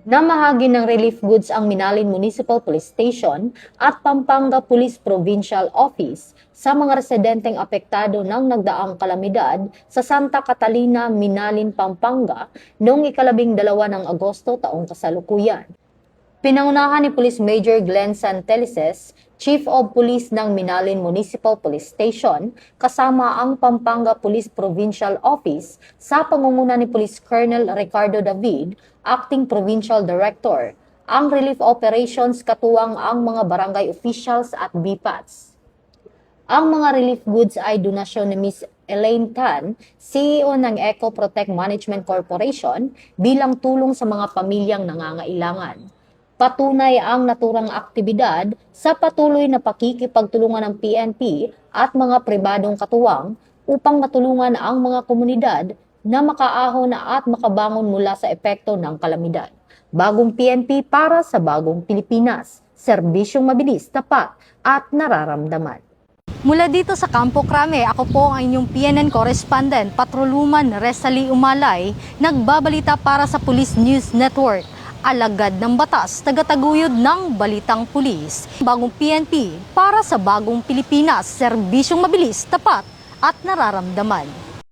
Namahagi ng relief goods ang Minalin Municipal Police Station at Pampanga Police Provincial Office sa mga residenteng apektado ng nagdaang kalamidad sa Santa Catalina, Minalin, Pampanga noong 12 ng Agosto taong kasalukuyan. Pinangunahan ni Police Major Glenn Santelices, Chief of Police ng Minalin Municipal Police Station, kasama ang Pampanga Police Provincial Office sa pangunguna ni Police Colonel Ricardo David, Acting Provincial Director, ang relief operations katuwang ang mga barangay officials at BPATs. Ang mga relief goods ay donasyon ni Ms. Elaine Tan, CEO ng Eco Protect Management Corporation, bilang tulong sa mga pamilyang nangangailangan. Patunay ang naturang aktibidad sa patuloy na pakikipagtulungan ng PNP at mga pribadong katuwang upang matulungan ang mga komunidad na makaahon at makabangon mula sa epekto ng kalamidad. Bagong PNP para sa bagong Pilipinas, serbisyong mabilis, tapat at nararamdaman. Mula dito sa Campo Crame, ako po ang inyong PNN correspondent, Patroluman Resali Umalay, nagbabalita para sa Police News Network. Alagad ng batas, tagataguyod ng balitang pulis. Bagong PNP para sa bagong Pilipinas, serbisyong mabilis, tapat at nararamdaman.